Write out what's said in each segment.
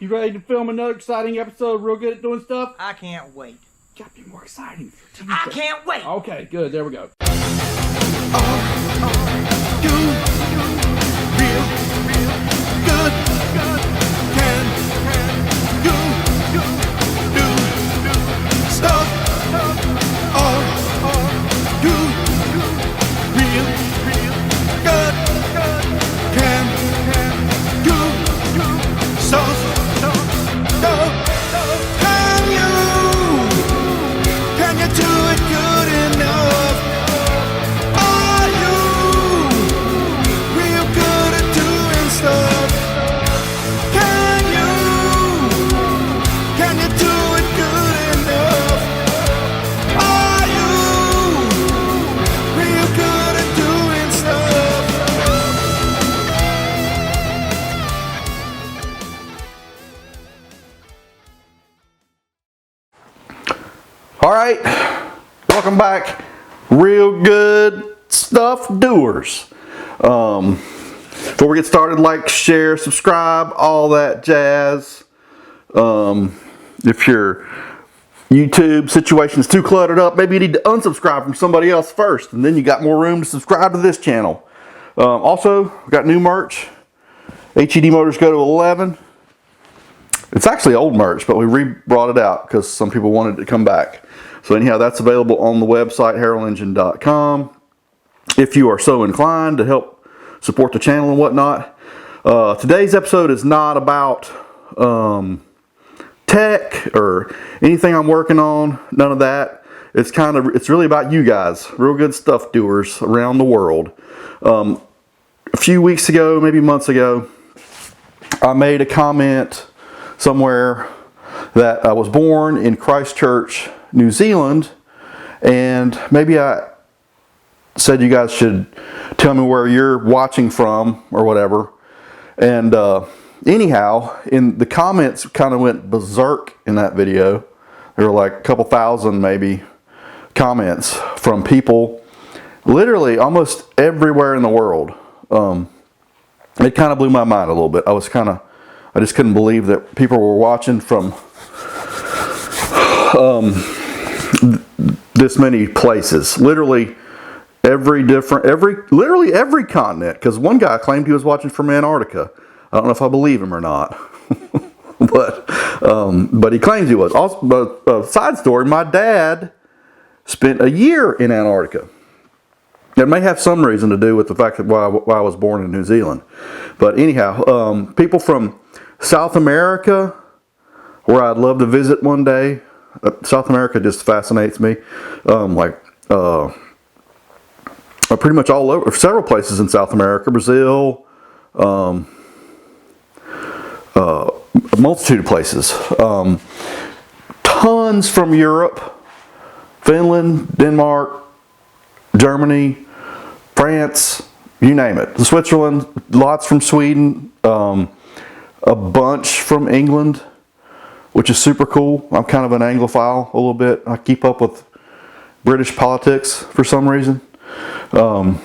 You ready to film another exciting episode? Real good at doing stuff? I can't wait. Gotta be more exciting for TV. I can't wait. Okay, good. There we go. All right, welcome back. Real good stuff, doers. Before we get started, like, share, subscribe, all that jazz. If your YouTube situation is too cluttered up, maybe you need to unsubscribe from somebody else first, and then you got more room to subscribe to this channel. Also, we got new merch. HED Motors Go to 11. It's actually old merch, but we brought it out because some people wanted it to come back. So anyhow, that's available on the website, HeraldEngine.com. If you are so inclined to help support the channel and whatnot. Today's episode is not about tech or anything I'm working on. None of that. It's really about you guys. Real good stuff, doers around the world. A few weeks ago, maybe months ago, I made a comment somewhere that I was born in Christchurch, New Zealand, and maybe I said you guys should tell me where you're watching from or whatever. And anyhow, in the comments kind of went berserk in that video. There were like a couple thousand maybe comments from people literally almost everywhere in the world. It kind of blew my mind a little bit. I just couldn't believe that people were watching from this many places. Literally every continent. Because one guy claimed he was watching from Antarctica. I don't know if I believe him or not. but he claims he was. Also, side story, my dad spent a year in Antarctica. It may have some reason to do with the fact that why I was born in New Zealand. But anyhow, people from South America, where I'd love to visit one day. South America just fascinates me. Pretty much all over, several places in South America, Brazil, a multitude of places. Tons from Europe, Finland, Denmark, Germany, France, you name it. Switzerland, lots from Sweden, a bunch from England, which is super cool. I'm kind of an Anglophile a little bit. I keep up with British politics for some reason. And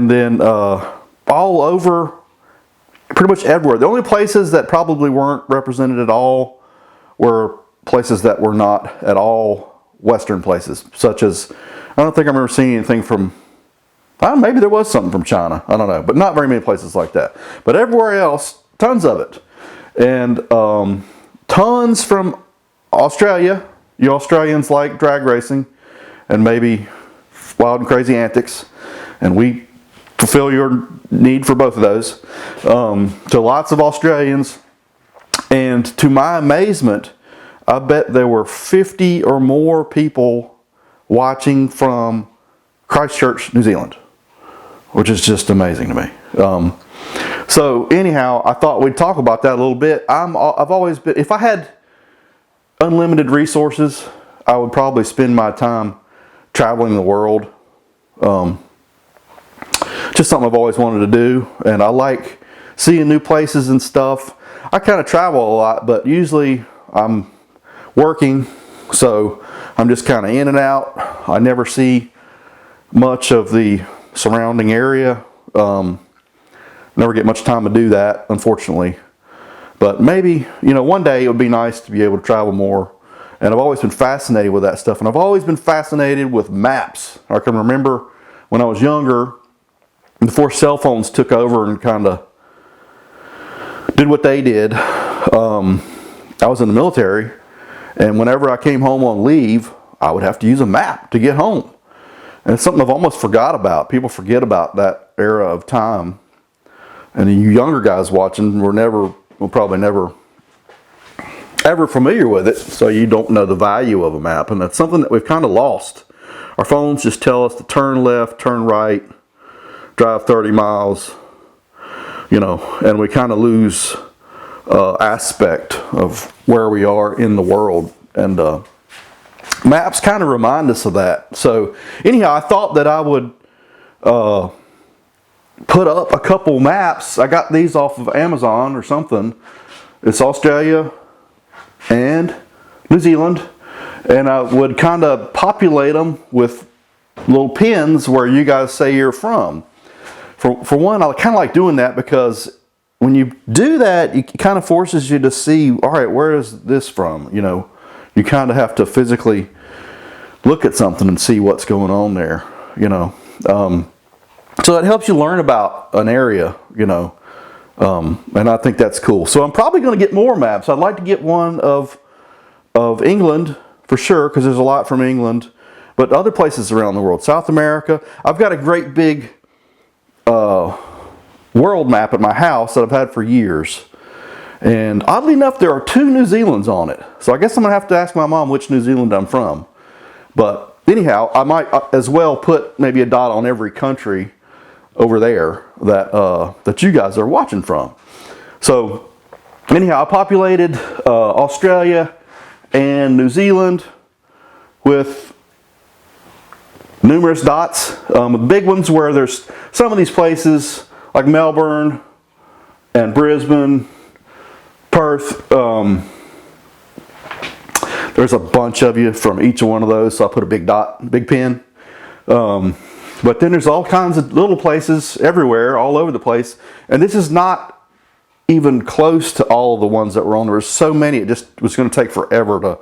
then all over, pretty much everywhere. The only places that probably weren't represented at all were places that were not at all Western places, such as, I don't think I remember seeing anything from, maybe there was something from China, I don't know, but not very many places like that. But everywhere else, tons of it. And tons from Australia. You Australians like drag racing and maybe wild and crazy antics, and we fulfill your need for both of those. So lots of Australians, and to my amazement, I bet there were 50 or more people watching from Christchurch, New Zealand, which is just amazing to me. So anyhow, I thought we'd talk about that a little bit. I've always been, if I had unlimited resources, I would probably spend my time traveling the world. Just something I've always wanted to do, and I like seeing new places and stuff. I kind of travel a lot, but usually I'm working, so I'm just kind of in and out. I never see much of the surrounding area. Never get much time to do that, unfortunately. But maybe, one day it would be nice to be able to travel more. And I've always been fascinated with that stuff. And I've always been fascinated with maps. I can remember when I was younger, before cell phones took over and kind of did what they did, I was in the military. And whenever I came home on leave, I would have to use a map to get home. And it's something I've almost forgot about. People forget about that era of time. And you younger guys watching will probably never ever familiar with it, so you don't know the value of a map. And that's something that we've kind of lost. Our phones just tell us to turn left, turn right, drive 30 miles, and we kind of lose aspect of where we are in the world. And maps kind of remind us of that. So anyhow, I thought that I would put up a couple maps. I got these off of Amazon or something. It's Australia and New Zealand, and I would kind of populate them with little pins where you guys say you're from. For one, I kind of like doing that because when you do that, it kind of forces you to see, all right, where is this from? You kind of have to physically look at something and see what's going on there. So it helps you learn about an area, and I think that's cool. So I'm probably going to get more maps. I'd like to get one of England for sure, because there's a lot from England, but other places around the world. South America. I've got a great big world map at my house that I've had for years. And oddly enough, there are 2 New Zealands on it. So I guess I'm going to have to ask my mom which New Zealand I'm from. But anyhow, I might as well put maybe a dot on every country over there that you guys are watching from. So anyhow, I populated Australia and New Zealand with numerous dots. The big ones where there's some of these places like Melbourne and Brisbane, Perth. There's a bunch of you from each one of those, so I put a big dot, big pin. But then there's all kinds of little places everywhere, all over the place. And this is not even close to all of the ones that were on there. There's so many, it just was going to take forever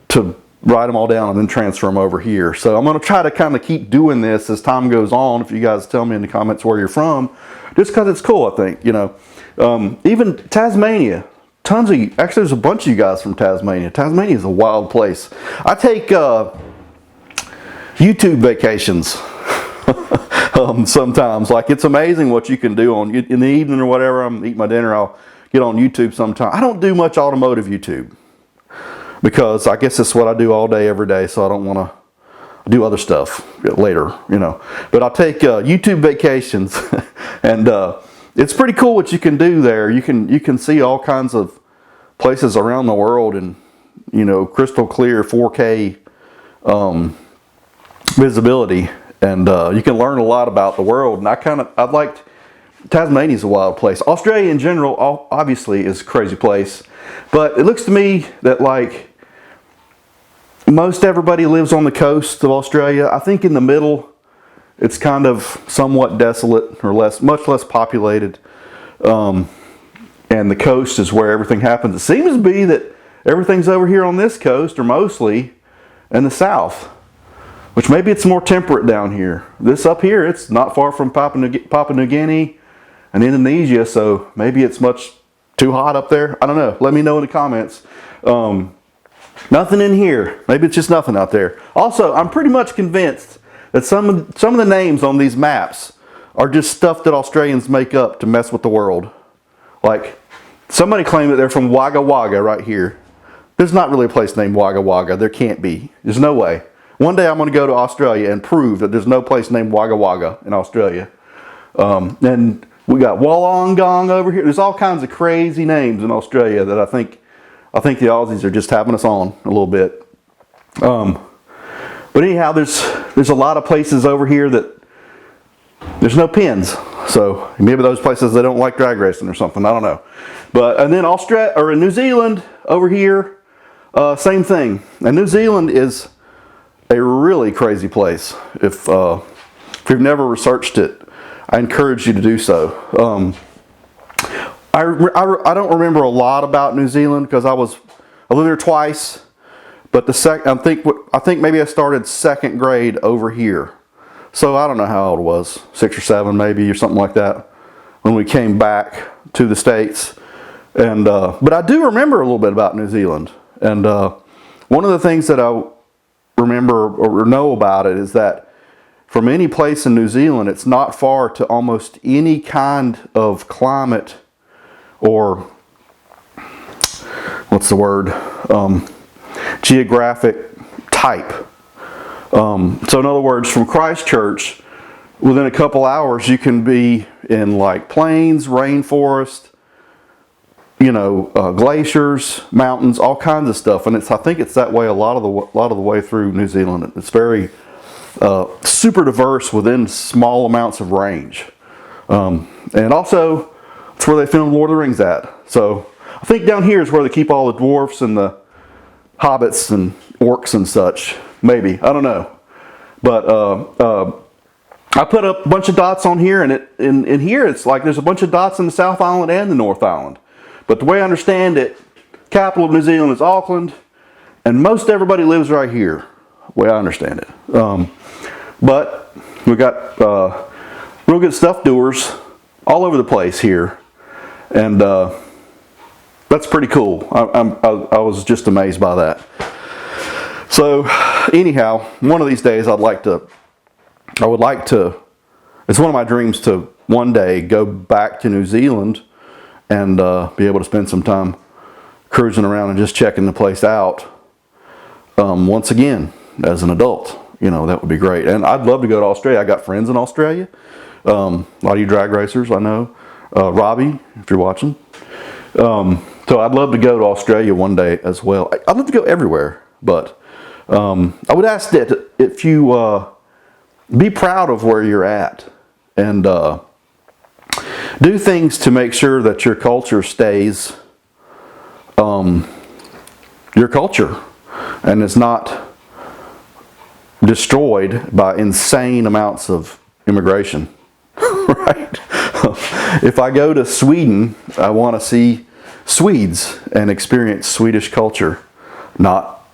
to write them all down and then transfer them over here. So I'm going to try to kind of keep doing this as time goes on. If you guys tell me in the comments where you're from, just because it's cool, I think. Even Tasmania. Actually, there's a bunch of you guys from Tasmania. Tasmania is a wild place. I take YouTube vacations. Sometimes, like, it's amazing what you can do in the evening or whatever. I'm eating my dinner, I'll get on YouTube sometime. I don't do much automotive YouTube because I guess it's what I do all day every day, so I don't want to do other stuff later, but I'll take YouTube vacations and it's pretty cool what you can do there. You can see all kinds of places around the world and crystal clear 4K visibility. And you can learn a lot about the world. And I've liked, Tasmania's a wild place. Australia in general, obviously, is a crazy place. But it looks to me that, like, most everybody lives on the coast of Australia. I think in the middle, it's kind of somewhat desolate or much less populated. And the coast is where everything happens. It seems to be that everything's over here on this coast, or mostly in the south. Which maybe it's more temperate down here. This up here, it's not far from Papua New Guinea and Indonesia, so maybe it's much too hot up there. I don't know. Let me know in the comments. Nothing in here. Maybe it's just nothing out there. Also, I'm pretty much convinced that some of the names on these maps are just stuff that Australians make up to mess with the world. Like, somebody claimed that they're from Wagga Wagga right here. There's not really a place named Wagga Wagga. There can't be. There's no way. One day I'm going to go to Australia and prove that there's no place named Wagga Wagga in Australia. And we got Wollongong over here. There's all kinds of crazy names in Australia that I think the Aussies are just having us on a little bit. But anyhow, there's a lot of places over here that there's no pins. So maybe those places they don't like drag racing or something. I don't know. And then in New Zealand over here, same thing. And New Zealand is a really crazy place. If you've never researched it, I encourage you to do so. I don't remember a lot about New Zealand because I lived there twice, but I think maybe I started second grade over here, so I don't know how old I was, 6 or 7 maybe or something like that when we came back to the States. And but I do remember a little bit about New Zealand, and one of the things that I remember or know about it is that from any place in New Zealand, it's not far to almost any kind of climate or what's the word, geographic type. So in other words, from Christchurch, within a couple hours, you can be in like plains, rainforest, glaciers, mountains, all kinds of stuff. And I think it's that way a lot of the way through New Zealand. It's very super diverse within small amounts of range. And also, it's where they filmed Lord of the Rings at. So I think down here is where they keep all the dwarfs and the hobbits and orcs and such. Maybe, I don't know. But I put up a bunch of dots on here, and in here it's like there's a bunch of dots in the South Island and the North Island. But the way I understand it, capital of New Zealand is Auckland, and most everybody lives right here, the way I understand it. But we got real good stuff doers all over the place here, and that's pretty cool. I was just amazed by that. So anyhow, one of these days I would like to, it's one of my dreams to one day go back to New Zealand and be able to spend some time cruising around and just checking the place out once again as an adult. That would be great. And I'd love to go to Australia. I got friends in Australia. A lot of you drag racers, I know. Robbie, if you're watching. So I'd love to go to Australia one day as well. I'd love to go everywhere, but I would ask that if you be proud of where you're at and do things to make sure that your culture stays your culture and is not destroyed by insane amounts of immigration. Right? If I go to Sweden, I want to see Swedes and experience Swedish culture, not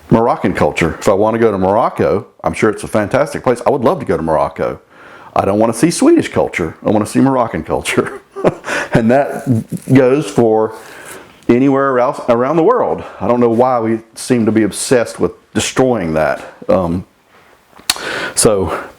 Moroccan culture. If I want to go to Morocco, I'm sure it's a fantastic place. I would love to go to Morocco. I don't want to see Swedish culture. I want to see Moroccan culture. And that goes for anywhere else around the world. I don't know why we seem to be obsessed with destroying that. So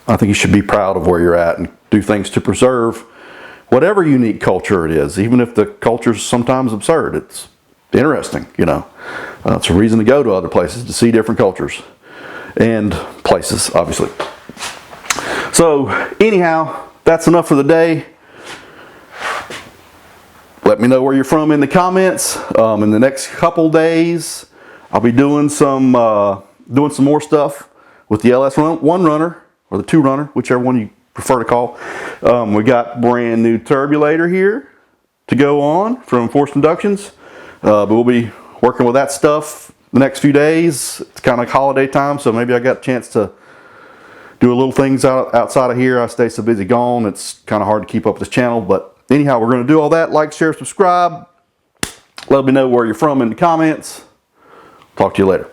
I think you should be proud of where you're at and do things to preserve whatever unique culture it is, even if the culture is sometimes absurd. It's interesting, It's a reason to go to other places, to see different cultures and places, obviously. So anyhow, that's enough for the day. Let me know where you're from in the comments. In the next couple days, I'll be doing some more stuff with the LS1 runner or the 2 runner, whichever one you prefer to call. We got brand new turbulator here to go on from Forced Inductions, but we'll be working with that stuff the next few days. It's kind of like holiday time, so maybe I got a chance to do a little things outside of here. I stay so busy gone, it's kind of hard to keep up with this channel. But anyhow, we're going to do all that. Like, share, subscribe. Let me know where you're from in the comments. Talk to you later.